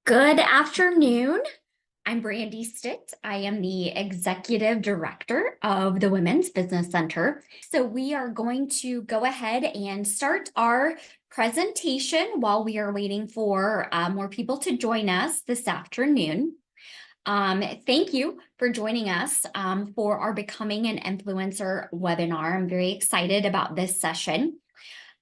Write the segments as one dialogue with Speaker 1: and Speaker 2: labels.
Speaker 1: Good afternoon. I'm Brandy Stitt. I am the Executive Director of the Women's Business Center. So we are going to go ahead and start our presentation while we are waiting for more people to join us this afternoon. Thank you for joining us for our Becoming an Influencer webinar. I'm very excited about this session.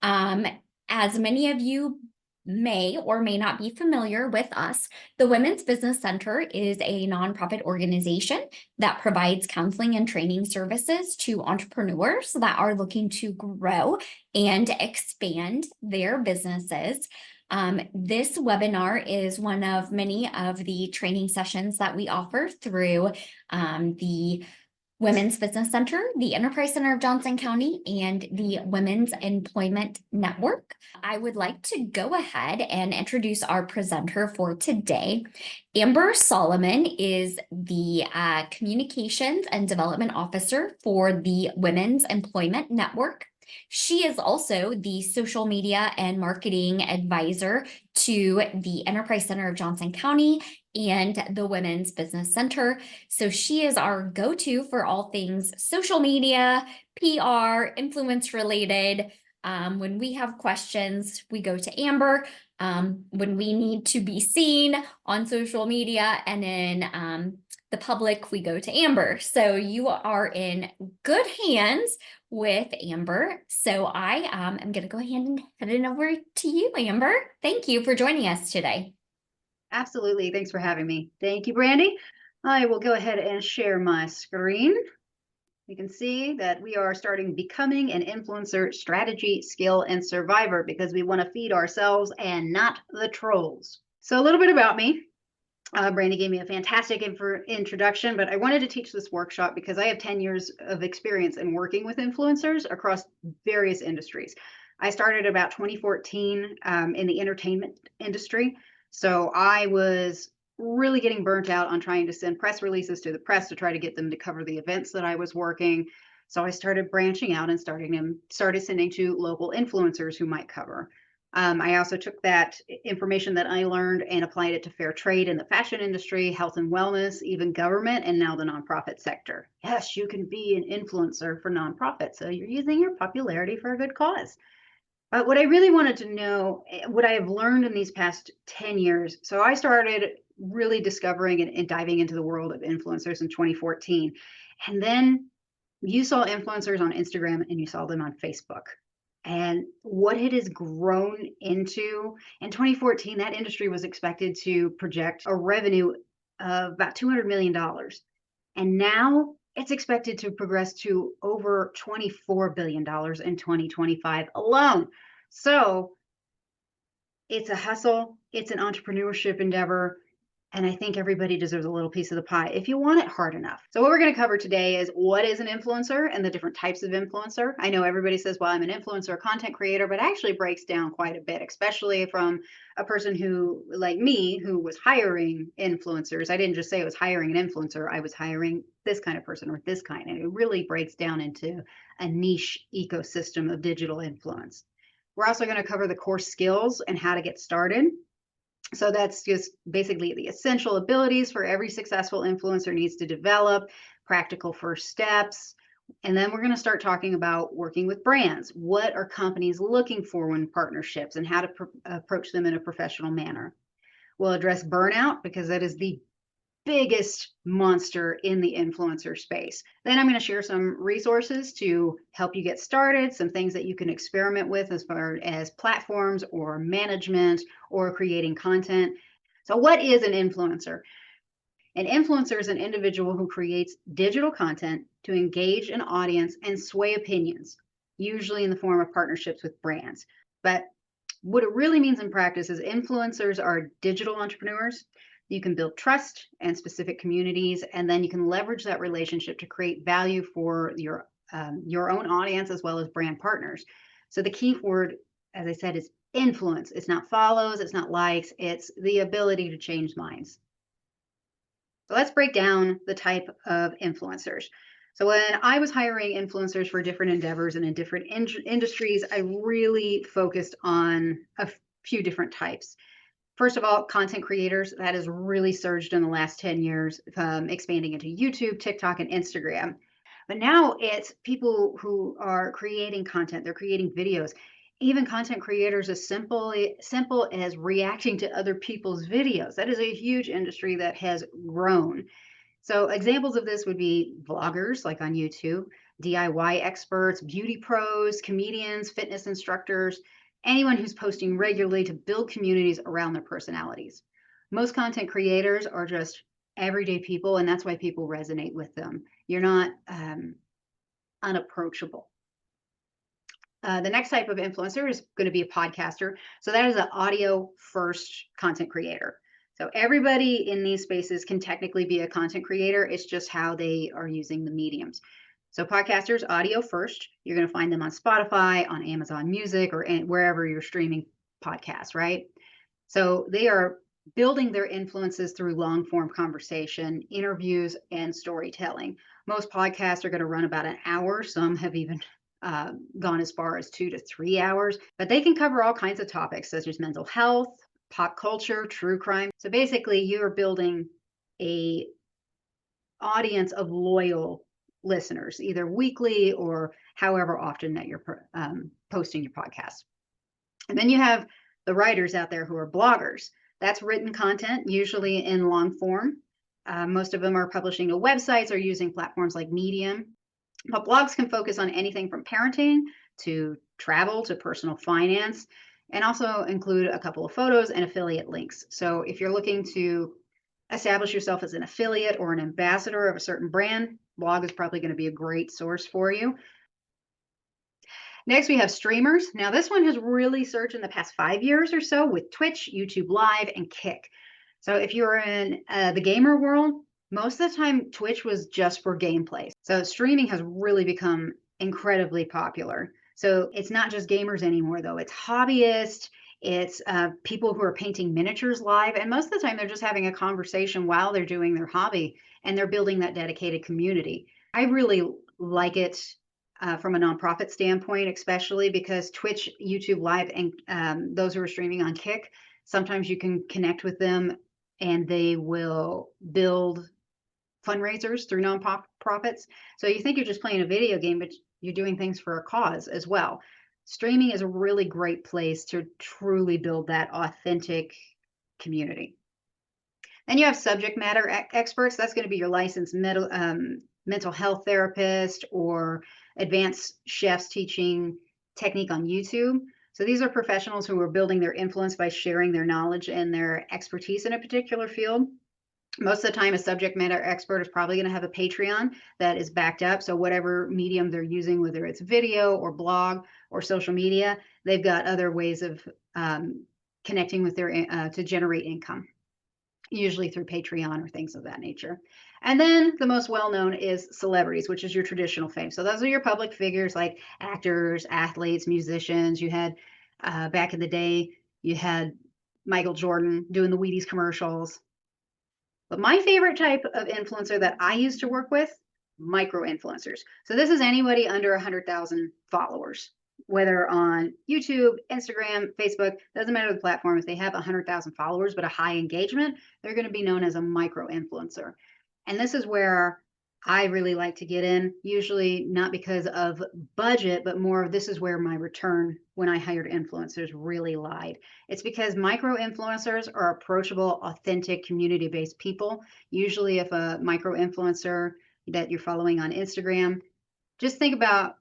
Speaker 1: As many of you may or may not be familiar with us, the Women's Business Center is a nonprofit organization that provides counseling and training services to entrepreneurs that are looking to grow and expand their businesses. This webinar is one of many of the training sessions that we offer through the Women's Business Center, the Enterprise Center of Johnson County, and the Women's Employment Network. I would like to go ahead and introduce our presenter for today. Amber Solomon is the Communications and Development Officer for the Women's Employment Network. She is also the social media and marketing advisor to the Enterprise Center of Johnson County and the Women's Business Center. So she is our go-to for all things social media, PR, influence related. When we have questions, we go to Amber. When we need to be seen on social media and in the public, we go to Amber. So you are in good hands with Amber. So I am going to go ahead and head it over to you, Amber. Thank you for joining us today.
Speaker 2: Absolutely. Thanks for having me. Thank you, Brandy. I will go ahead and share my screen. You can see that we are starting Becoming an Influencer Strategy, Skill, and Survivor because we want to feed ourselves and not the trolls. So a little bit about me. Brandy gave me a fantastic introduction, but I wanted to teach this workshop because I have 10 years of experience in working with influencers across various industries. I started about 2014 in the entertainment industry. So I was really getting burnt out on trying to send press releases to the press to try to get them to cover the events that I was working. So I started branching out and started sending to local influencers who might cover. I also took that information that I learned and applied it to fair trade in the fashion industry, health and wellness, even government, and now the nonprofit sector. Yes, you can be an influencer for nonprofit. So you're using your popularity for a good cause. But what I really wanted to know, what I have learned in these past 10 years, so I started really discovering and diving into the world of influencers in 2014. And then you saw influencers on Instagram and you saw them on Facebook. And what it has grown into in 2014, that industry was expected to project a revenue of about $200 million. And now it's expected to progress to over $24 billion in 2025 alone. So it's a hustle, it's an entrepreneurship endeavor, and I think everybody deserves a little piece of the pie if you want it hard enough. So what we're going to cover today is what is an influencer and the different types of influencer. I know everybody says, well, I'm an influencer, content creator, but it actually breaks down quite a bit, especially from a person who, like me, who was hiring influencers. I didn't just say I was hiring an influencer, I was hiring this kind of person or this kind, and it really breaks down into a niche ecosystem of digital influence. We're also going to cover the core skills and how to get started. So that's just basically the essential abilities for every successful influencer needs to develop, practical first steps. And then we're going to start talking about working with brands. What are companies looking for when partnerships and how to approach them in a professional manner? We'll address burnout because that is the biggest monster in the influencer space. Then I'm going to share some resources to help you get started, some things that you can experiment with as far as platforms or management or creating content. So what is an influencer? An influencer is an individual who creates digital content to engage an audience and sway opinions, usually in the form of partnerships with brands. But what it really means in practice is influencers are digital entrepreneurs. You can build trust and specific communities, and then you can leverage that relationship to create value for your own audience as well as brand partners. So the key word, as I said, is influence. It's not follows, it's not likes, it's the ability to change minds. So let's break down the type of influencers. So when I was hiring influencers for different endeavors and in different industries, I really focused on a few different types. First of all, content creators, that has really surged in the last 10 years, expanding into YouTube, TikTok, and Instagram. But now it's people who are creating content, they're creating videos. Even content creators as simple as reacting to other people's videos. That is a huge industry that has grown. So examples of this would be vloggers like on YouTube, DIY experts, beauty pros, comedians, fitness instructors, anyone who's posting regularly to build communities around their personalities. Most content creators are just everyday people, and that's why people resonate with them. You're not unapproachable. The next type of influencer is going to be a podcaster. So that is an audio first content creator. So everybody in these spaces can technically be a content creator. It's just how they are using the mediums. So podcasters, audio first. You're going to find them on Spotify, on Amazon Music, or wherever you're streaming podcasts, right? So they are building their influences through long form conversation, interviews, and storytelling. Most podcasts are going to run about an hour. Some have even gone as far as 2 to 3 hours, but they can cover all kinds of topics such as mental health, pop culture, true crime. So basically, you are building a audience of loyal listeners, either weekly or however often that you're posting your podcast. And then you have the writers out there who are bloggers. That's written content, usually in long form. Most of them are publishing to websites or using platforms like Medium. But blogs can focus on anything from parenting to travel to personal finance, and also include a couple of photos and affiliate links. So if you're looking to establish yourself as an affiliate or an ambassador of a certain brand, blog is probably going to be a great source for you. Next, we have streamers. Now, this one has really surged in the past 5 years or so with Twitch, YouTube Live, and Kick. So if you're in the gamer world, most of the time Twitch was just for gameplay. So streaming has really become incredibly popular. So it's not just gamers anymore, though. It's hobbyists, it's people who are painting miniatures live, and most of the time they're just having a conversation while they're doing their hobby, and they're building that dedicated community. I really like it from a nonprofit standpoint, especially because Twitch, YouTube Live, and those who are streaming on Kick, sometimes you can connect with them and they will build fundraisers through nonprofits. So you think you're just playing a video game, but you're doing things for a cause as well. Streaming is a really great place to truly build that authentic community. Then you have subject matter experts. That's going to be your licensed mental health therapist or advanced chefs teaching technique on YouTube. So these are professionals who are building their influence by sharing their knowledge and their expertise in a particular field. Most of the time, a subject matter expert is probably going to have a Patreon that is backed up. So whatever medium they're using, whether it's video or blog or social media, they've got other ways of connecting with their to generate income, usually through Patreon or things of that nature. And then the most well-known is celebrities, which is your traditional fame. So those are your public figures like actors, athletes, musicians. You had back in the day, you had Michael Jordan doing the Wheaties commercials. But my favorite type of influencer that I used to work with, micro influencers. So this is anybody under 100,000 followers, whether on YouTube, Instagram, Facebook, doesn't matter the platform. If they have 100,000 followers but a high engagement, they're going to be known as a micro influencer. And this is where I really like to get in, usually not because of budget, but more of this is where my return when I hired influencers really lied. It's because micro influencers are approachable, authentic, community based people. Usually, if a micro influencer that you're following on Instagram, just think about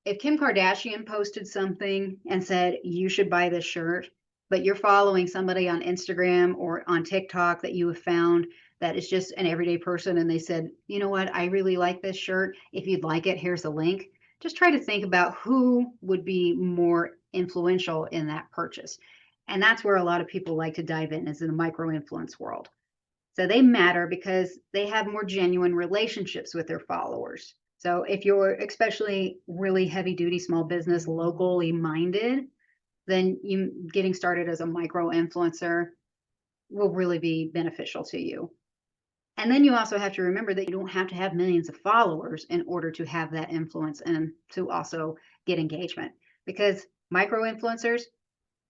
Speaker 2: if Kim Kardashian posted something and said, you should buy this shirt, but you're following somebody on Instagram or on TikTok that you have found that is just an everyday person and they said, you know what, I really like this shirt. If you'd like it, here's the link. Just try to think about who would be more influential in that purchase. And that's where a lot of people like to dive in, is in the micro influence world. So they matter because they have more genuine relationships with their followers. So if you're especially really heavy duty small business, locally minded, then you getting started as a micro influencer will really be beneficial to you. And then you also have to remember that you don't have to have millions of followers in order to have that influence and to also get engagement, because micro influencers,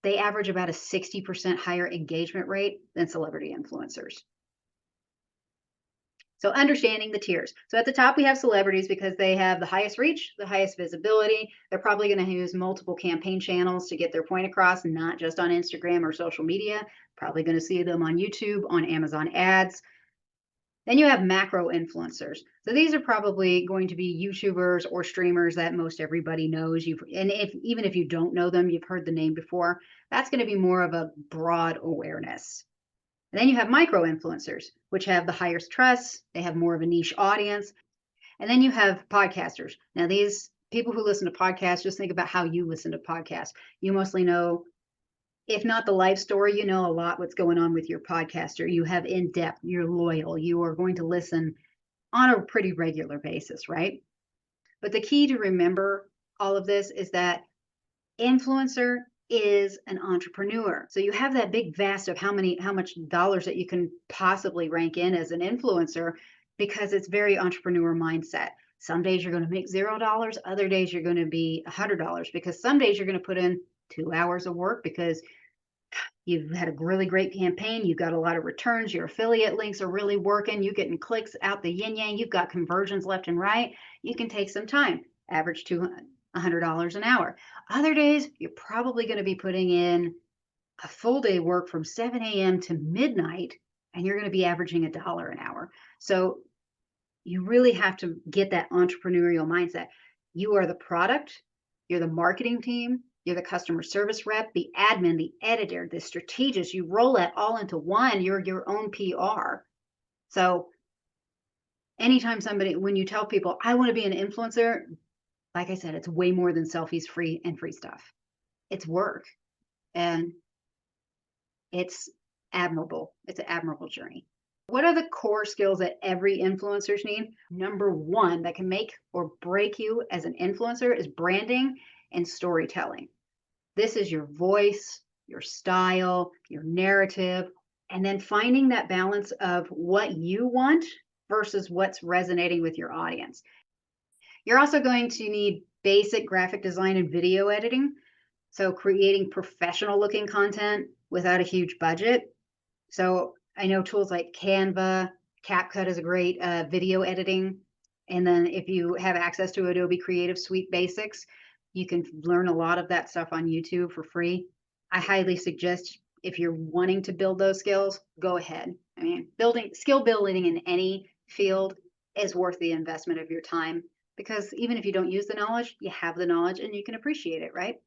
Speaker 2: they average about a 60% higher engagement rate than celebrity influencers. So understanding the tiers. So at the top, we have celebrities because they have the highest reach, the highest visibility. They're probably going to use multiple campaign channels to get their point across, not just on Instagram or social media. Probably going to see them on YouTube, on Amazon ads. Then you have macro influencers. So these are probably going to be YouTubers or streamers that most everybody knows. And if even if you don't know them, you've heard the name before. That's going to be more of a broad awareness. And then you have micro influencers, which have the highest trust, they have more of a niche audience. And then you have podcasters. Now, these people who listen to podcasts, just think about how you listen to podcasts. You mostly know, if not the life story, you know a lot what's going on with your podcaster. You have in depth, you're loyal, you are going to listen on a pretty regular basis, right? But the key to remember all of this is that influencer is an entrepreneur. So you have that big vast of how much dollars that you can possibly rank in as an influencer because it's very entrepreneur mindset. Some days you're going to make $0, other days you're going to be $100 because some days you're going to put in 2 hours of work because you've had a really great campaign, you've got a lot of returns, your affiliate links are really working, you're getting clicks out the yin yang, you've got conversions left and right. You can take some time, average $100 an hour. Other days, you're probably going to be putting in a full day work from 7 a.m. to midnight, and you're going to be averaging $1 an hour. So you really have to get that entrepreneurial mindset. You are the product, you're the marketing team, you're the customer service rep, the admin, the editor, the strategist. You roll that all into one. You're your own PR. So anytime when you tell people, I want to be an influencer, like I said, it's way more than selfies, free and free stuff. It's work and it's admirable. It's an admirable journey. What are the core skills that every influencers need? Number one that can make or break you as an influencer is branding and storytelling. This is your voice, your style, your narrative, and then finding that balance of what you want versus what's resonating with your audience. You're also going to need basic graphic design and video editing. So creating professional looking content without a huge budget. So I know tools like Canva, CapCut is a great video editing. And then if you have access to Adobe Creative Suite Basics, you can learn a lot of that stuff on YouTube for free. I highly suggest if you're wanting to build those skills, go ahead. I mean, skill building in any field is worth the investment of your time because even if you don't use the knowledge, you have the knowledge and you can appreciate it, right?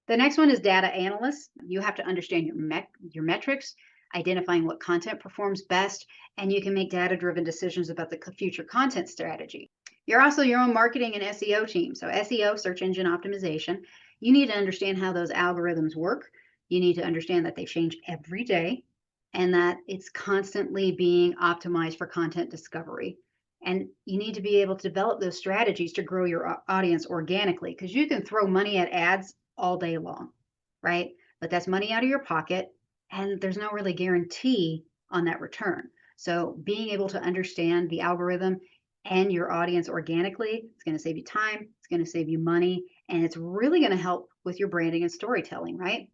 Speaker 2: The next one is data analyst. You have to understand your metrics, identifying what content performs best, and you can make data-driven decisions about the future content strategy. You're also your own marketing and SEO team. So SEO, search engine optimization, you need to understand how those algorithms work. You need to understand that they change every day and that it's constantly being optimized for content discovery. And you need to be able to develop those strategies to grow your audience organically because you can throw money at ads all day long, right? But that's money out of your pocket and there's no really guarantee on that return. So being able to understand the algorithm and your audience organically, it's going to save you time, it's going to save you money, and it's really going to help with your branding and storytelling, right?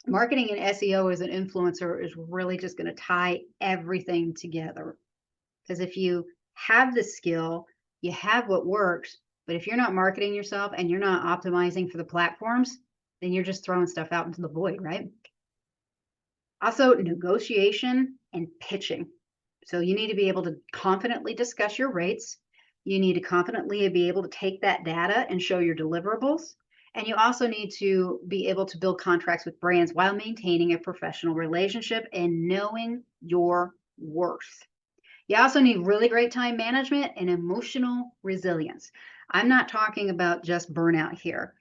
Speaker 2: Marketing and SEO as an influencer is really just going to tie everything together. Because if you have the skill, you have what works, but if you're not marketing yourself and you're not optimizing for the platforms, then you're just throwing stuff out into the void, right? Also, negotiation and pitching. So you need to be able to confidently discuss your rates. You need to confidently be able to take that data and show your deliverables. And you also need to be able to build contracts with brands while maintaining a professional relationship and knowing your worth. You also need really great time management and emotional resilience. I'm not talking about just burnout here.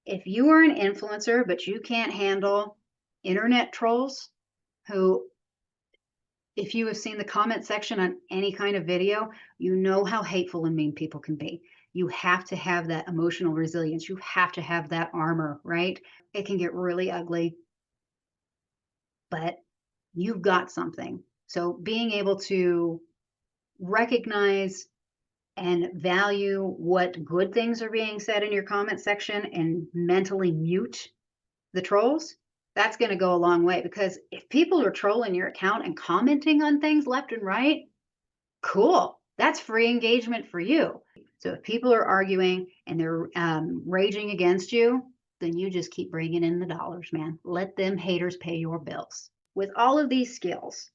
Speaker 2: If you are an influencer, but you can't handle internet trolls who, if you have seen the comment section on any kind of video, you know how hateful and mean people can be. You have to have that emotional resilience. You have to have that armor, right? It can get really ugly, but you've got something. So being able to recognize and value what good things are being said in your comment section and mentally mute the trolls, that's going to go a long way because if people are trolling your account and commenting on things left and right, cool. That's free engagement for you. So if people are arguing and they're raging against you, then you just keep bringing in the dollars, man. Let them haters pay your bills. With all of these skills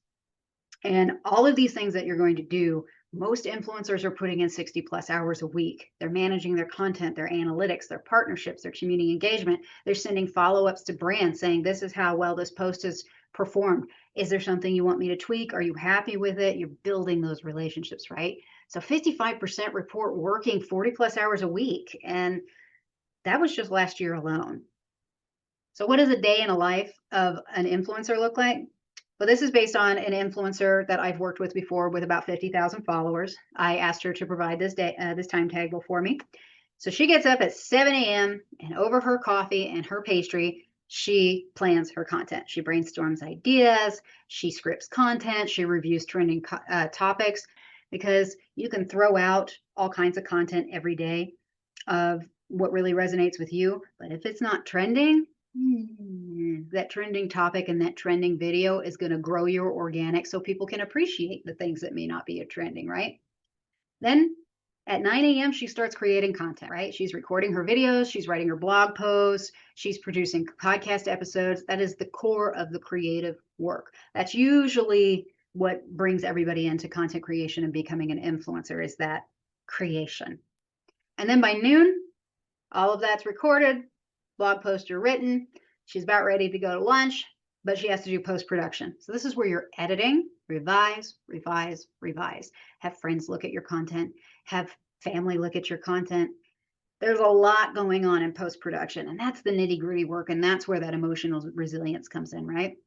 Speaker 2: and all of these things that you're going to do, most influencers are putting in 60 plus hours a week. They're managing their content, their analytics, their partnerships, their community engagement. They're sending follow ups to brands saying, this is how well this post has performed. Is there something you want me to tweak? Are you happy with it? You're building those relationships, right? So 55% report working 40 plus hours a week. And that was just last year alone. So, what does a day in a life of an influencer look like? Well, this is based on an influencer that I've worked with before with about 50,000 followers. I asked her to provide this time table for me. So she gets up at 7 a.m. and over her coffee and her pastry, she plans her content. She brainstorms ideas, she scripts content, she reviews trending topics because you can throw out all kinds of content every day of what really resonates with you. But if it's not trending, that trending topic and that trending video is going to grow your organic so people can appreciate the things that may not be a trending, right? Then at 9 a.m., she starts creating content, right? She's recording her videos, she's writing her blog posts, she's producing podcast episodes. That is the core of the creative work. That's usually what brings everybody into content creation and becoming an influencer is that creation. And then by noon, all of that's recorded, blog posts are written. She's about ready to go to lunch, but she has to do post production. So this is where you're editing, revise, revise, revise. Have friends look at your content, have family look at your content. There's a lot going on in post production, and that's the nitty gritty work. And that's where that emotional resilience comes in, right?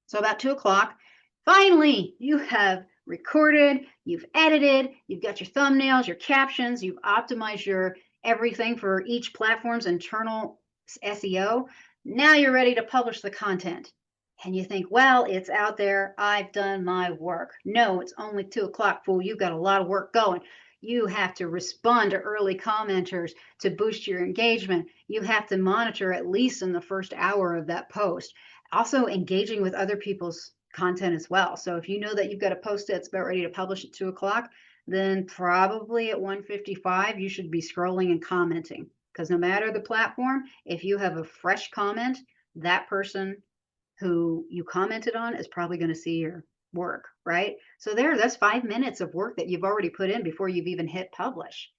Speaker 2: So about 2 o'clock, finally, you have recorded, you've edited, you've got your thumbnails, your captions, you've optimized your everything for each platform's internal SEO. Now you're ready to publish the content. And you think, well, it's out there. I've done my work. No, it's only 2 o'clock, fool. You've got a lot of work going. You have to respond to early commenters to boost your engagement. You have to monitor at least in the first hour of that post. Also, engaging with other people's content as well. So if you know that you've got a post that's about ready to publish at 2 o'clock, then probably at 1:55 you should be scrolling and commenting, because no matter the platform, if you have a fresh comment, that person who you commented on is probably going to see your work, right? So that's 5 minutes of work that you've already put in before you've even hit publish.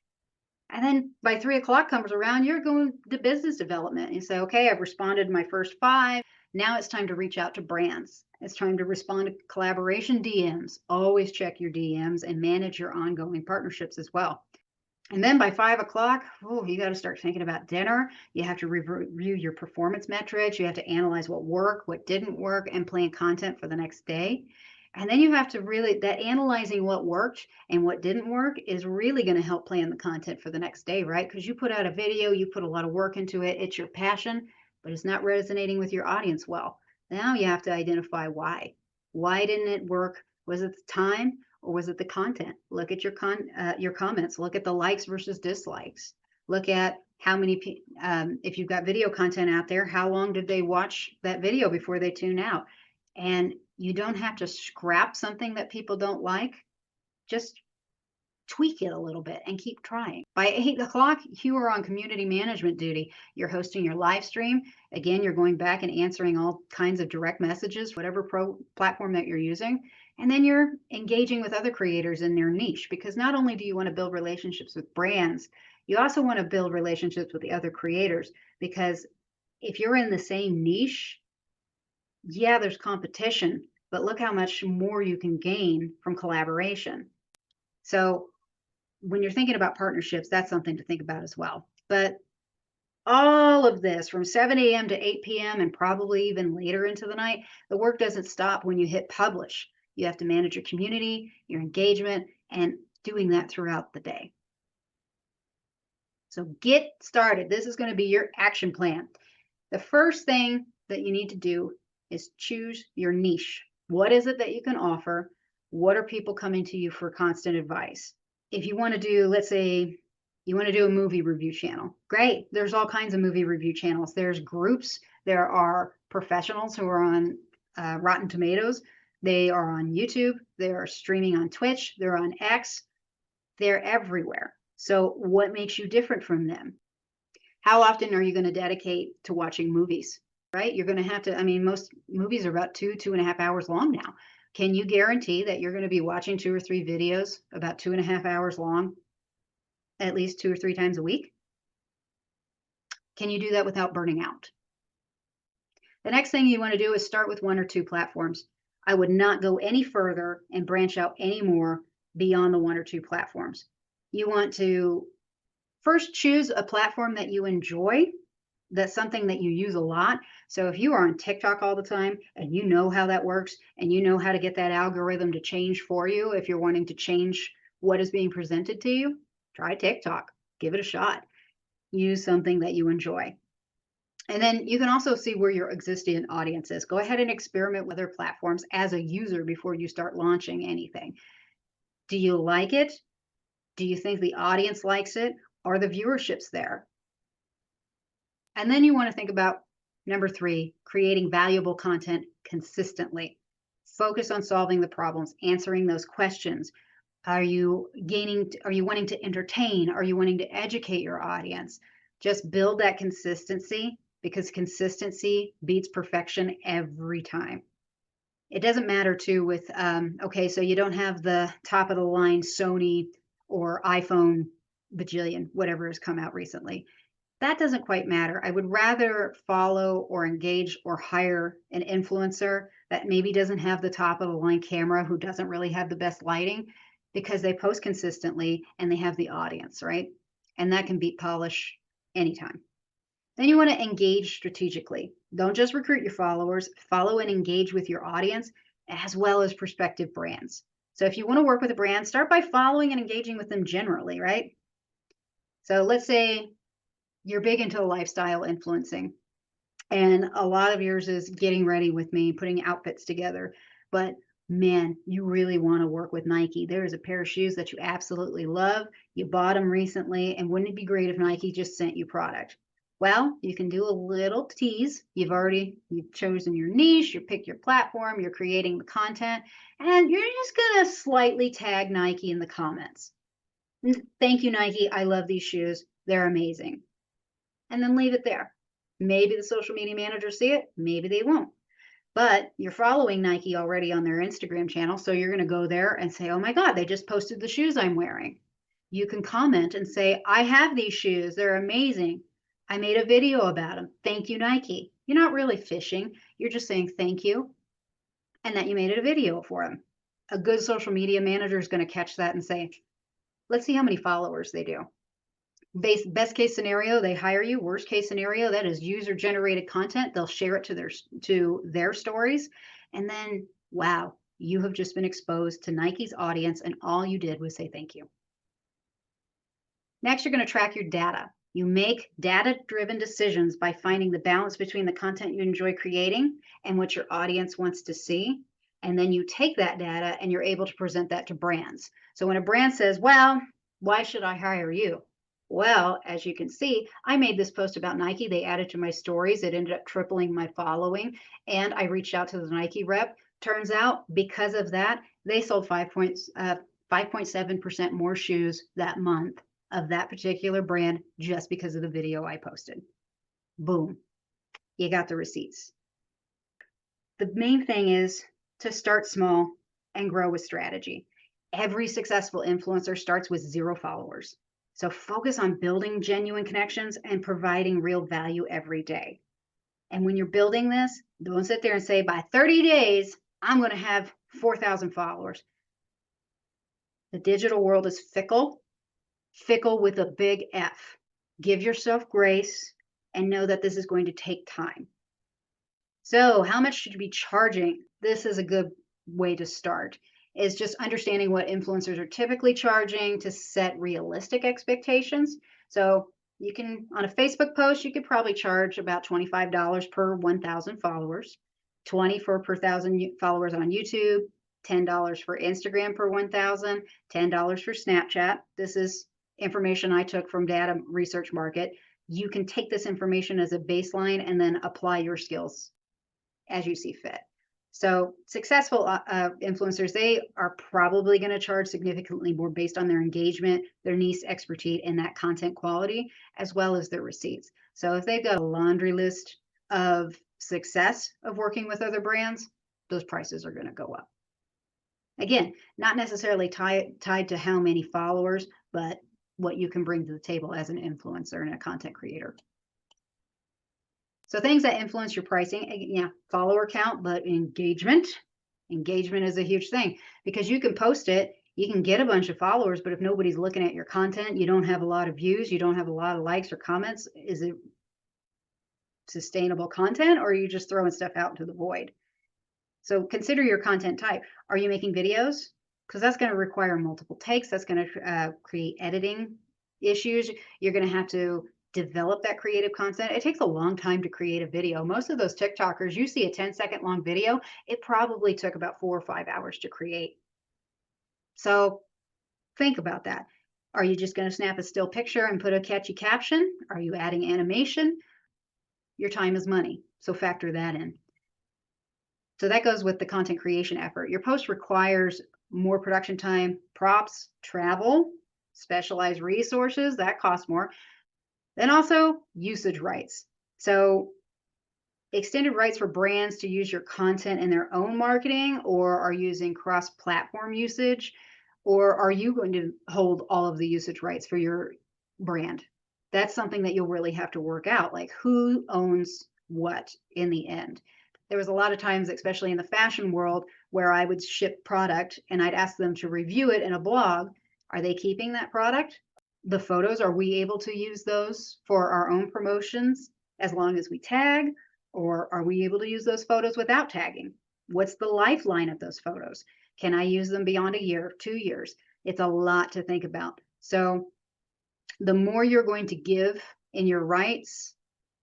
Speaker 2: And then by 3 o'clock comes around, you're going to business development. You say, okay, I've responded to my first 5. Now it's time to reach out to brands. It's time to respond to collaboration DMs. Always check your DMs and manage your ongoing partnerships as well. And then by 5 o'clock, you got to start thinking about dinner. You have to review your performance metrics. You have to analyze what worked, what didn't work, and plan content for the next day. And then you have to that analyzing what worked and what didn't work is really going to help plan the content for the next day, right? Because you put out a video, you put a lot of work into it, it's your passion, but it's not resonating with your audience well. Now you have to identify why. Why didn't it work? Was it the time? Or was it the content? Look at your comments. Look at the likes versus dislikes. Look at how many, if you've got video content out there, how long did they watch that video before they tune out? And you don't have to scrap something that people don't like. Just tweak it a little bit and keep trying. By 8 o'clock, you are on community management duty. You're hosting your live stream. Again, you're going back and answering all kinds of direct messages, whatever platform that you're using. And then you're engaging with other creators in their niche, because not only do you want to build relationships with brands, you also want to build relationships with the other creators, because if you're in the same niche, yeah, there's competition, but look how much more you can gain from collaboration. So when you're thinking about partnerships, that's something to think about as well. But all of this from 7 a.m. to 8 p.m. and probably even later into the night, the work doesn't stop when you hit publish. You have to manage your community, your engagement, and doing that throughout the day. So get started. This is going to be your action plan. The first thing that you need to do is choose your niche. What is it that you can offer? What are people coming to you for constant advice? If you want to do, let's say, you want to do a movie review channel, great. There's all kinds of movie review channels. There's groups There are professionals who are on Rotten Tomatoes. They are on YouTube. They are streaming on Twitch. They're on X. They're everywhere. So, what makes you different from them? How often are you going to dedicate to watching movies? Right? You're going to have to, I mean, most movies are about 2.5 hours long now. Can you guarantee that you're going to be watching 2 or 3 videos about 2.5 hours long at least 2 or 3 times a week? Can you do that without burning out? The next thing you want to do is start with 1 or 2 platforms. I would not go any further and branch out any more beyond the 1 or 2 platforms. You want to first choose a platform that you enjoy, that's something that you use a lot. So if you are on TikTok all the time and you know how that works and you know how to get that algorithm to change for you, if you're wanting to change what is being presented to you, try TikTok, give it a shot. Use something that you enjoy. And then you can also see where your existing audience is. Go ahead and experiment with other platforms as a user before you start launching anything. Do you like it? Do you think the audience likes it? Are the viewerships there? And then you want to think about number 3, creating valuable content consistently. Focus on solving the problems, answering those questions. Are you wanting to entertain? Are you wanting to educate your audience? Just build that consistency because consistency beats perfection every time. It doesn't matter too with, okay, so you don't have the top of the line Sony or iPhone bajillion, whatever has come out recently. That doesn't quite matter. I would rather follow or engage or hire an influencer that maybe doesn't have the top of the line camera, who doesn't really have the best lighting, because they post consistently and they have the audience, right? And that can beat polish anytime. Then you want to engage strategically. Don't just recruit your followers, follow and engage with your audience as well as prospective brands. So if you want to work with a brand, start by following and engaging with them generally, right? So let's say you're big into lifestyle influencing, and a lot of yours is getting ready with me, putting outfits together. But man, you really want to work with Nike. There is a pair of shoes that you absolutely love. You bought them recently, and wouldn't it be great if Nike just sent you product? Well, you can do a little tease. You've chosen your niche, you pick your platform, you're creating the content, and you're just gonna slightly tag Nike in the comments. Thank you, Nike. I love these shoes. They're amazing. And then leave it there. Maybe the social media managers see it, maybe they won't. But you're following Nike already on their Instagram channel, so you're going to go there and say, "Oh my God, they just posted the shoes I'm wearing." You can comment and say, "I have these shoes. They're amazing. I made a video about them. Thank you, Nike." You're not really fishing. You're just saying thank you and that you made a video for them. A good social media manager is going to catch that and say, "Let's see how many followers they do." Best case scenario, they hire you. Worst case scenario, that is user generated content. They'll share it to their stories. And then, wow, you have just been exposed to Nike's audience, and all you did was say thank you. Next, you're going to track your data. You make data-driven decisions by finding the balance between the content you enjoy creating and what your audience wants to see. And then you take that data and you're able to present that to brands. So when a brand says, "Well, why should I hire you?" Well, as you can see, I made this post about Nike. They added to my stories. It ended up tripling my following. And I reached out to the Nike rep. Turns out, because of that, they sold 5.7% more shoes that month of that particular brand just because of the video I posted. Boom. You got the receipts. The main thing is to start small and grow with strategy. Every successful influencer starts with 0 followers. So focus on building genuine connections and providing real value every day. And when you're building this, don't sit there and say, by 30 days, I'm going to have 4,000 followers. The digital world is fickle with a big F. Give yourself grace and know that this is going to take time. So how much should you be charging? This is a good way to start, is just understanding what influencers are typically charging to set realistic expectations. So you can, on a Facebook post, you could probably charge about $25 per 1,000 followers, 20 for per 1,000 followers on YouTube, $10 for Instagram per 1,000, $10 for Snapchat. This is information I took from Data Research Market. you can take this information as a baseline and then apply your skills as you see fit. So successful influencers, they are probably going to charge significantly more based on their engagement, their niche expertise, and that content quality, as well as their receipts. So if they've got a laundry list of success of working with other brands, those prices are going to go up. Again, not necessarily tied to how many followers, but what you can bring to the table as an influencer and a content creator. So things that influence your pricing, yeah, follower count, but engagement. Engagement is a huge thing because you can post it, you can get a bunch of followers, but if nobody's looking at your content, you don't have a lot of views, you don't have a lot of likes or comments, is it sustainable content or are you just throwing stuff out into the void? So consider your content type. Are you making videos? Because that's going to require multiple takes. That's going to create editing issues. You're going to have to develop that creative content. It takes a long time to create a video. Most of those TikTokers, you see a 10-second long video, it probably took about 4 or 5 hours to create. So think about that. Are you just going to snap a still picture and put a catchy caption? Are you adding animation? Your time is money. So factor that in. So that goes with the content creation effort. Your post requires more production time, props, travel, specialized resources, that costs more. Then also usage rights. So extended rights for brands to use your content in their own marketing, or are using cross-platform usage, or are you going to hold all of the usage rights for your brand? That's something that you'll really have to work out, like who owns what in the end. There was a lot of times, especially in the fashion world, where I would ship product and I'd ask them to review it in a blog. Are they keeping that product? The photos, are we able to use those for our own promotions as long as we tag? Or are we able to use those photos without tagging? What's the lifeline of those photos? Can I use them beyond a year, 2 years? It's a lot to think about. So the more you're going to give in your rights,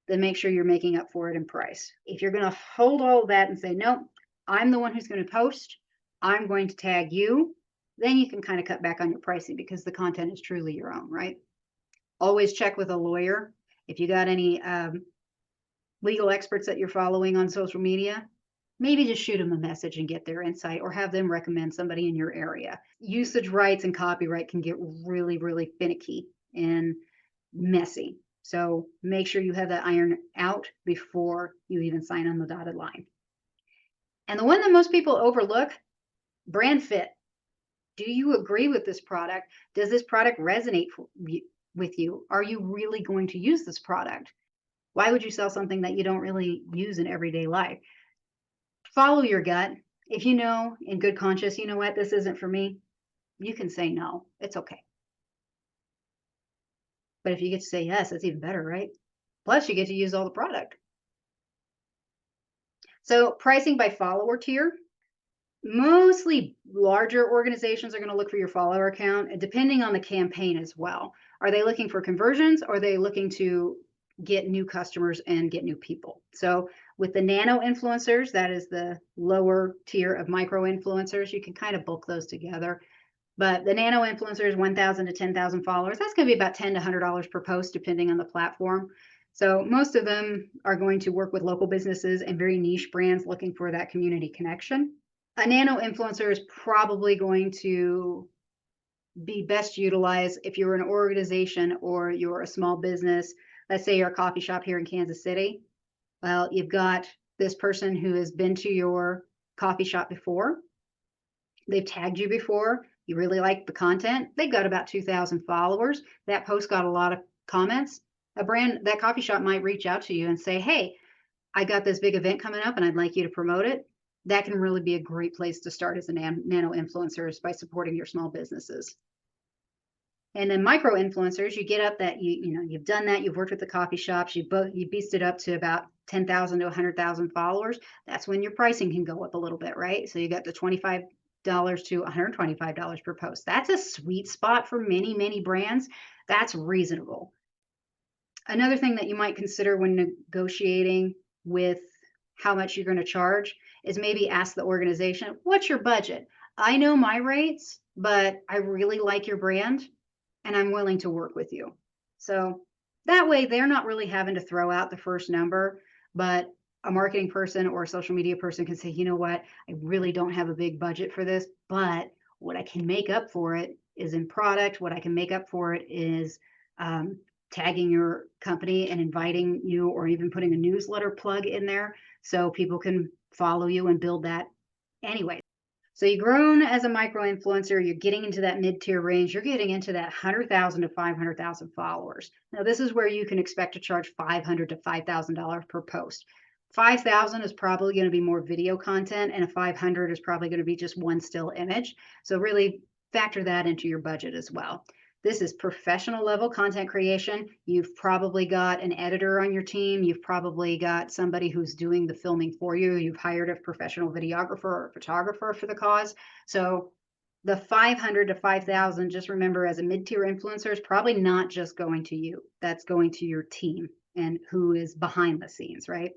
Speaker 2: then make sure you're making up for it in price. If you're going to hold all of that and say, no, I'm the one who's going to post, I'm going to tag you, then you can kind of cut back on your pricing because the content is truly your own, right? Always check with a lawyer. If you got any legal experts that you're following on social media, maybe just shoot them a message and get their insight or have them recommend somebody in your area. Usage rights and copyright can get really, really finicky and messy. So make sure you have that iron out before you even sign on the dotted line. And the one that most people overlook, brand fit. Do you agree with this product? Does this product resonate with you? Are you really going to use this product? Why would you sell something that you don't really use in everyday life? Follow your gut. If you know in good conscience, you know what, this isn't for me, you can say no. It's okay. But if you get to say yes, that's even better, right? Plus, you get to use all the product. So pricing by follower tier. Mostly larger organizations are going to look for your follower count, depending on the campaign as well. Are they looking for conversions or are they looking to get new customers and get new people? So with the nano influencers, that is the lower tier of micro influencers, you can kind of bulk those together. But the nano influencers, 1,000 to 10,000 followers, that's going to be about $10 to $100 per post, depending on the platform. So most of them are going to work with local businesses and very niche brands looking for that community connection. A nano influencer is probably going to be best utilized if you're an organization or you're a small business. Let's say you're a coffee shop here in Kansas City. Well, you've got this person who has been to your coffee shop before. They've tagged you before. You really like the content. They've got about 2,000 followers. That post got a lot of comments. That coffee shop might reach out to you and say, hey, I got this big event coming up and I'd like you to promote it. That can really be a great place to start as a nano influencers by supporting your small businesses. And then micro influencers, you get up that you've done that, you've worked with the coffee shops, you beast it up to about 10,000 to 100,000 followers. That's when your pricing can go up a little bit, right? So you got the $25 to $125 per post. That's a sweet spot for many, many brands. That's reasonable. Another thing that you might consider when negotiating with how much you're going to charge is maybe ask the organization, what's your budget? I know my rates, but I really like your brand and I'm willing to work with you. So That way, they're not really having to throw out the first number, but a marketing person or a social media person can say, you know what, I really don't have a big budget for this, but what I can make up for it is in product. What I can make up for it is um, tagging your company and inviting you, or even putting a newsletter plug in there so people can follow you and build that anyway. So you've grown as a micro influencer, you're getting into that mid-tier range, you're getting into that 100,000 to 500,000 followers. Now this is where you can expect to charge $500 to $5,000 per post. 5,000 is probably going to be more video content, and a 500 is probably going to be just one still image. So really factor that into your budget as well. This is professional level content creation. You've probably got an editor on your team. You've probably got somebody who's doing the filming for you. You've hired a professional videographer or photographer for the cause. So the 500 to 5,000, just remember, as a mid-tier influencer, is probably not just going to you. That's going to your team and who is behind the scenes, right?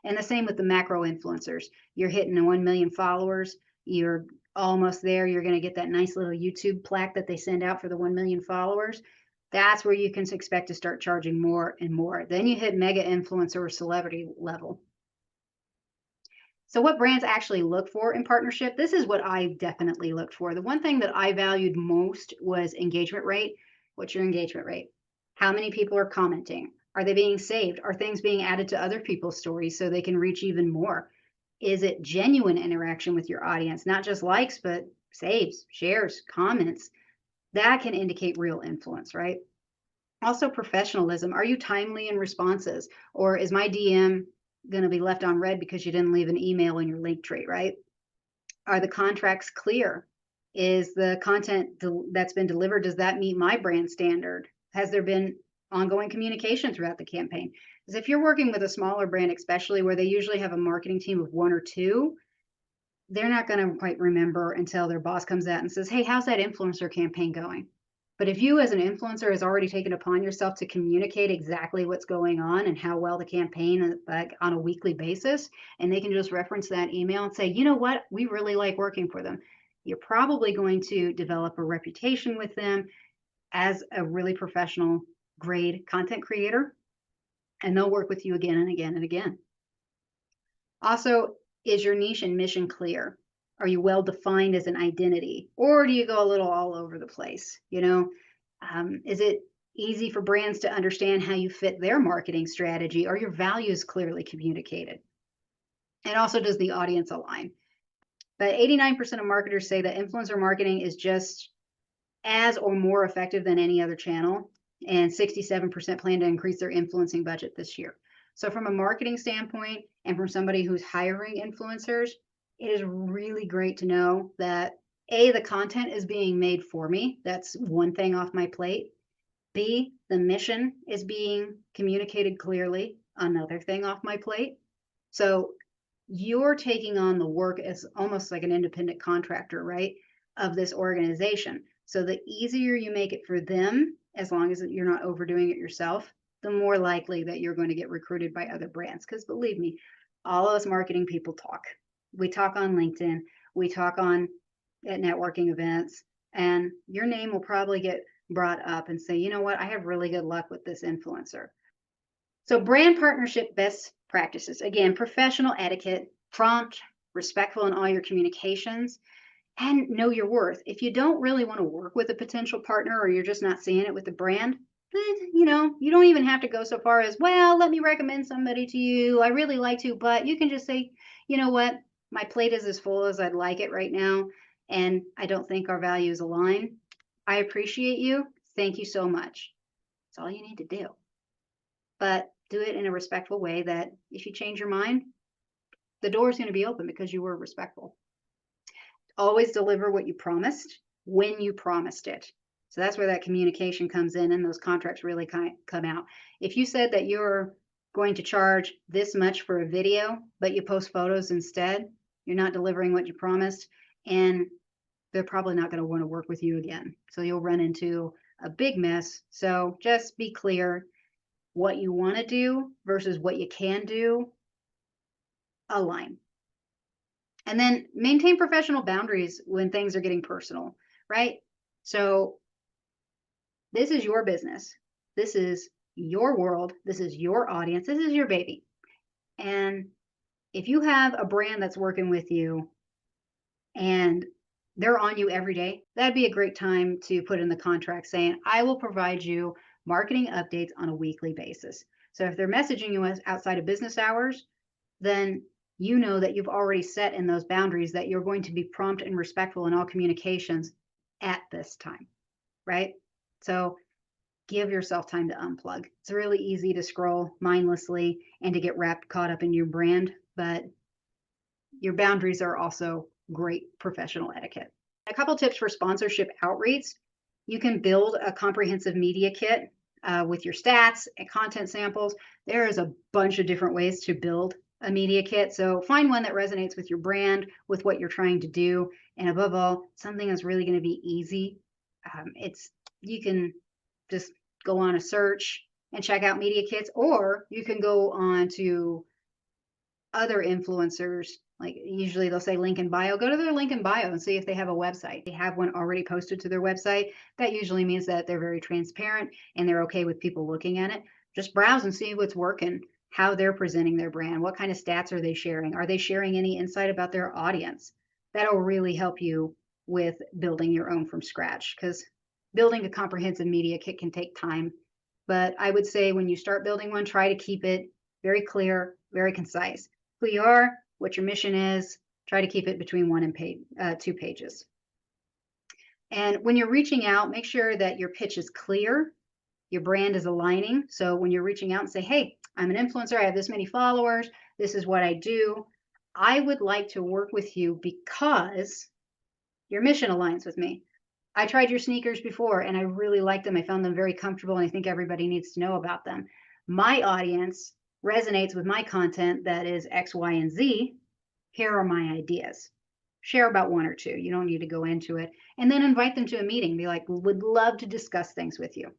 Speaker 2: And the same with the macro influencers. You're hitting 1 million followers. You're almost there. You're going to get that nice little YouTube plaque that they send out for the 1 million followers. That's where you can expect to start charging more and more. Then you hit mega influencer or celebrity level. So what brands actually look for in partnership? This is what I definitely looked for. The one thing that I valued most was engagement rate. What's your engagement rate? How many people are commenting? Are they being saved? Are things being added to other people's stories so they can reach even more? Is it genuine interaction with your audience? Not just likes, but saves, shares, comments. That can indicate real influence, right? Also, professionalism. Are you timely in responses? Or is my DM going to be left on red because you didn't leave an email in your link tree, right? Are the contracts clear? Is the content that's been delivered, does that meet my brand standard? Has there been ongoing communication throughout the campaign? Because if you're working with a smaller brand, especially where they usually have a marketing team of one or two, they're not going to quite remember until their boss comes out and says, hey, how's that influencer campaign going? But if you as an influencer has already taken upon yourself to communicate exactly what's going on and how well the campaign, like on a weekly basis, and they can just reference that email and say, you know what, we really like working for them, you're probably going to develop a reputation with them as a really professional grade content creator, and they'll work with you again and again and again. Also, is your niche and mission clear? Are you well defined as an identity, or do you go a little all over the place? Is it easy for brands to understand how you fit their marketing strategy? Are your values clearly communicated? And also, does the audience align? But 89% of marketers say that influencer marketing is just as or more effective than any other channel, and 67% plan to increase their influencing budget this year. So from a marketing standpoint and from somebody who's hiring influencers, it is really great to know that A, the content is being made for me. That's one thing off my plate. B, the mission is being communicated clearly. Another thing off my plate. So you're taking on the work as almost like an independent contractor, right, of this organization. So the easier you make it for them, as long as you're not overdoing it yourself, the more likely that you're going to get recruited by other brands. Because believe me, all of us marketing people talk. We talk on LinkedIn, we talk on at networking events, and your name will probably get brought up and say, you know what, I have really good luck with this influencer. So brand partnership best practices. Again, professional etiquette, prompt, respectful in all your communications, and know your worth. If you don't really want to work with a potential partner, or you're just not seeing it with the brand, then you don't even have to go so far as, well, let me recommend somebody to you. I really like to, but you can just say, you know what, my plate is as full as I'd like it right now, and I don't think our values align. I appreciate you. Thank you so much. That's all you need to do. But do it in a respectful way that if you change your mind, the door is going to be open because you were respectful. Always deliver what you promised when you promised it. So that's where that communication comes in and those contracts really come out. If you said that you're going to charge this much for a video, but you post photos instead, you're not delivering what you promised, and they're probably not going to want to work with you again. So you'll run into a big mess. So just be clear what you want to do versus what you can do. Align. And then maintain professional boundaries when things are getting personal, right? So this is your business. This is your world. This is your audience. This is your baby. And if you have a brand that's working with you and they're on you every day, that'd be a great time to put in the contract saying, I will provide you marketing updates on a weekly basis. So if they're messaging you outside of business hours, then you know that you've already set in those boundaries that you're going to be prompt and respectful in all communications at this time, right? So give yourself time to unplug. It's really easy to scroll mindlessly and to get wrapped caught up in your brand, but your boundaries are also great professional etiquette. A couple tips for sponsorship outreach. You can build a comprehensive media kit with your stats and content samples. There is a bunch of different ways to build a media kit. So find one that resonates with your brand, with what you're trying to do, and above all, something that's really going to be easy. You can just go on a search and check out media kits, or you can go on to other influencers, like usually they'll say link in bio, go to their link in bio and see if they have a website. They have one already posted to their website. That usually means that they're very transparent and they're okay with people looking at it. Just browse and see what's working, how they're presenting their brand, what kind of stats are they sharing? Are they sharing any insight about their audience? That'll really help you with building your own from scratch, because building a comprehensive media kit can take time. But I would say when you start building one, try to keep it very clear, very concise. Who you are, what your mission is. Try to keep it between 2 pages. And when you're reaching out, make sure that your pitch is clear, your brand is aligning. So when you're reaching out and say, hey, I'm an influencer, I have this many followers, this is what I do. I would like to work with you because your mission aligns with me. I tried your sneakers before and I really liked them. I found them very comfortable and I think everybody needs to know about them. My audience resonates with my content that is X, Y, and Z. Here are my ideas. Share about one or two. You don't need to go into it. And then invite them to a meeting. Be like, would love to discuss things with you.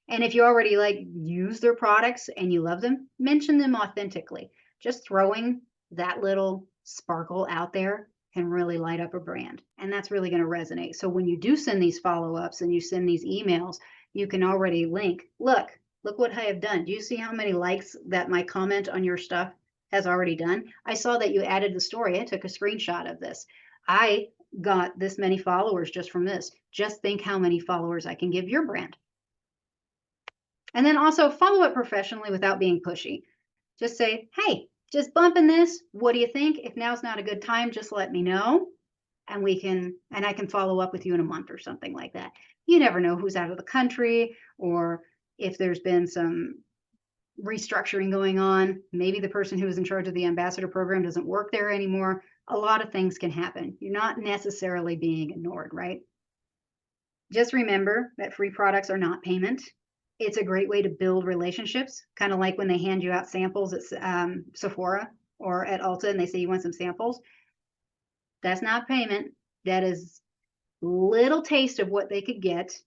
Speaker 2: And if you already use their products and you love them, mention them authentically. Just throwing that little sparkle out there can really light up a brand. And that's really going to resonate. So when you do send these follow-ups and you send these emails, you can already link, look what I have done. Do you see how many likes that my comment on your stuff has already done? I saw that you added the story. I took a screenshot of this. I got this many followers just from this. Just think how many followers I can give your brand. And then also follow it professionally without being pushy. Just say, hey, just bumping this. What do you think? If now's not a good time, just let me know. And I can follow up with you in a month or something like that. You never know who's out of the country, or if there's been some restructuring going on. Maybe the person who was in charge of the ambassador program doesn't work there anymore. A lot of things can happen. You're not necessarily being ignored, right? Just remember that free products are not payment. It's a great way to build relationships, kind of like when they hand you out samples at Sephora or at Ulta and they say you want some samples. That's not payment. That is little taste of what they could get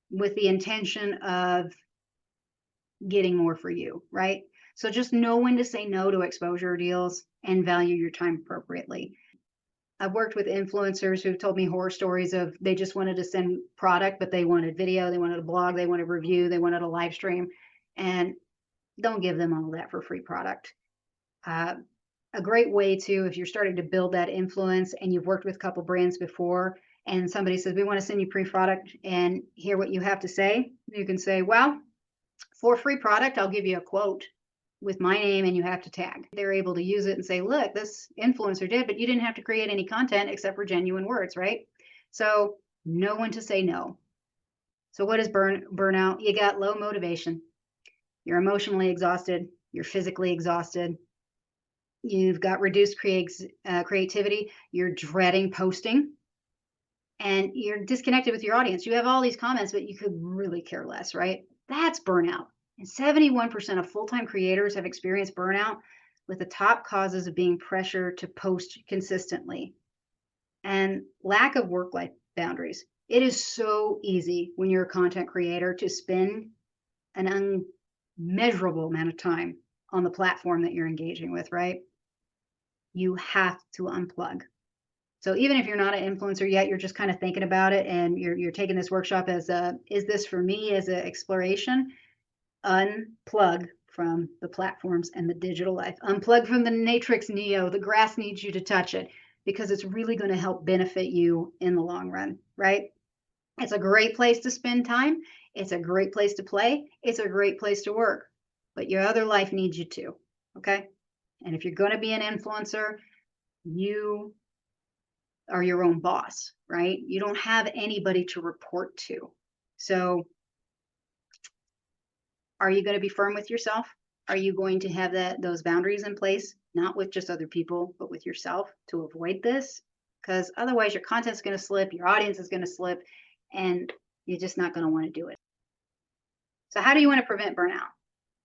Speaker 2: with the intention of getting more for you, right? So just know when to say no to exposure deals and value your time appropriately. I've worked with influencers who've told me horror stories of they just wanted to send product, but they wanted video, they wanted a blog, they wanted a review, they wanted a live stream, and don't give them all that for free product. A great way to, if you're starting to build that influence and you've worked with a couple brands before, and somebody says, we want to send you free product and hear what you have to say, you can say, well, for free product, I'll give you a quote with my name and you have to tag. They're able to use it and say, look, this influencer did, but you didn't have to create any content except for genuine words, right? So know when to say no. So what is burnout? You got low motivation. You're emotionally exhausted. You're physically exhausted. You've got reduced creativity. You're dreading posting. And you're disconnected with your audience. You have all these comments, but you could really care less, right? That's burnout. And 71% of full-time creators have experienced burnout, with the top causes of being pressure to post consistently and lack of work-life boundaries. It is so easy when you're a content creator to spend an unmeasurable amount of time on the platform that you're engaging with, right? You have to unplug. So even if you're not an influencer yet, you're just kind of thinking about it and you're taking this workshop as a, is this for me as an exploration? Unplug from the platforms and the digital life. Unplug from the Matrix Neo. The grass needs you to touch it because it's really going to help benefit you in the long run, right? It's a great place to spend time. It's a great place to play. It's a great place to work. But your other life needs you too. Okay. And if you're going to be an influencer, you are your own boss, right? You don't have anybody to report to. So are you going to be firm with yourself? Are you going to have those boundaries in place, not with just other people, but with yourself to avoid this? Because otherwise your content's going to slip, your audience is going to slip, and you're just not going to want to do it. So how do you want to prevent burnout?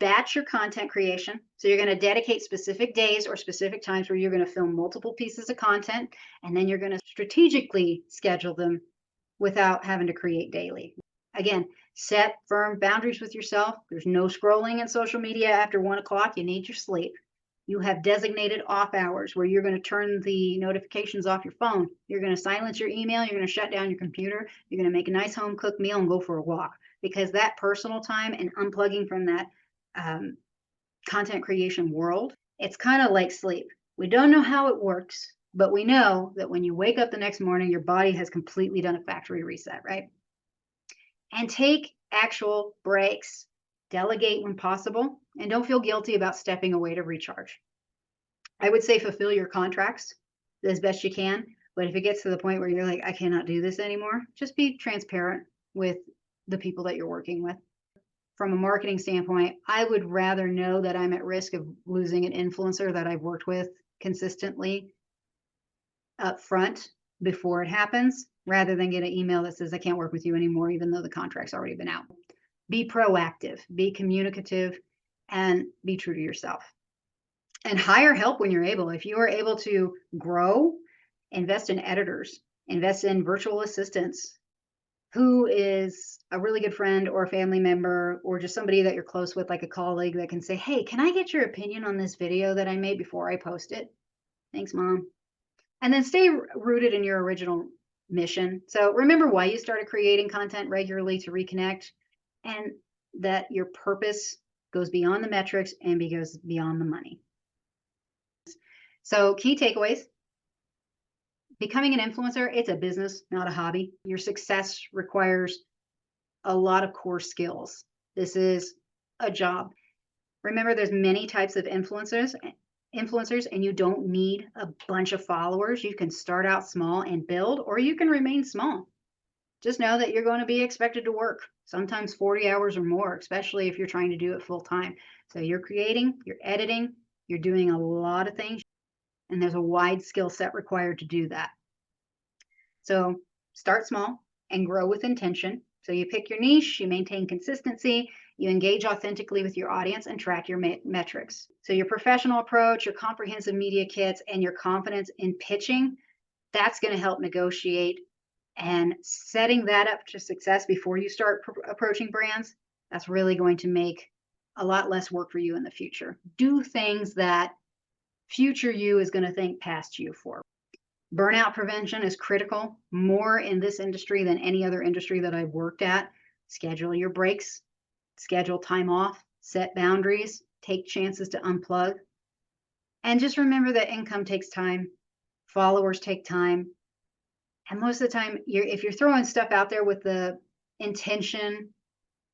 Speaker 2: Batch your content creation. So you're going to dedicate specific days or specific times where you're going to film multiple pieces of content, and then you're going to strategically schedule them without having to create daily. Again, set firm boundaries with yourself. There's no scrolling in social media after 1 o'clock. You need your sleep. You have designated off hours where you're going to turn the notifications off your phone. You're going to silence your email. You're going to shut down your computer. You're going to make a nice home cooked meal and go for a walk, because that personal time and unplugging from that content creation world, it's kind of like sleep. We don't know how it works, but we know that when you wake up the next morning, your body has completely done a factory reset, right? And take actual breaks, delegate when possible, and don't feel guilty about stepping away to recharge. I would say fulfill your contracts as best you can, but if it gets to the point where you're like, I cannot do this anymore, just be transparent with the people that you're working with. From a marketing standpoint, I would rather know that I'm at risk of losing an influencer that I've worked with consistently up front before it happens, rather than get an email that says I can't work with you anymore, even though the contract's already been out. Be proactive, be communicative, and be true to yourself. And hire help when you're able. If you are able to grow, invest in editors, invest in virtual assistants, who is a really good friend or a family member or just somebody that you're close with, like a colleague that can say, hey, can I get your opinion on this video that I made before I post it? Thanks, Mom. And then stay rooted in your original mission. So remember why you started creating content regularly, to reconnect, and that your purpose goes beyond the metrics and goes beyond the money. So key takeaways. Becoming an influencer, it's a business, not a hobby. Your success requires a lot of core skills. This is a job. Remember, there's many types of influencers, and you don't need a bunch of followers. You can start out small and build, or you can remain small. Just know that you're going to be expected to work, sometimes 40 hours or more, especially if you're trying to do it full time. So you're creating, you're editing, you're doing a lot of things, and there's a wide skill set required to do that. So start small and grow with intention. So you pick your niche, you maintain consistency, you engage authentically with your audience, and track your metrics. So your professional approach, your comprehensive media kits, and your confidence in pitching, that's going to help negotiate, and setting that up to success before you start approaching brands, that's really going to make a lot less work for you in the future. Do things that future you is going to thank past you for. Burnout prevention is critical, more in this industry than any other industry that I've worked at. Schedule your breaks, schedule time off, set boundaries, take chances to unplug. And just remember that income takes time, followers take time. And most of the time, if you're throwing stuff out there with the intention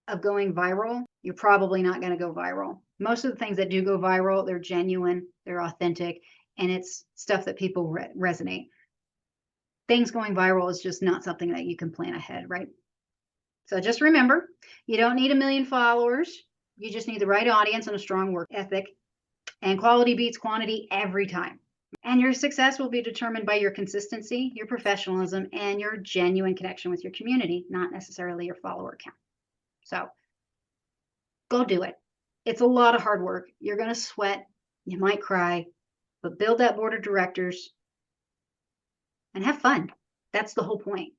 Speaker 2: of going viral, you're probably not going to go viral. Most of the things that do go viral, they're genuine, they're authentic, and it's stuff that people resonate. Things going viral is just not something that you can plan ahead, right? So just remember, you don't need 1 million followers. You just need the right audience and a strong work ethic. And quality beats quantity every time. And your success will be determined by your consistency, your professionalism, and your genuine connection with your community, not necessarily your follower count. So go do it. It's a lot of hard work. You're going to sweat. You might cry, but build that board of directors and have fun. That's the whole point.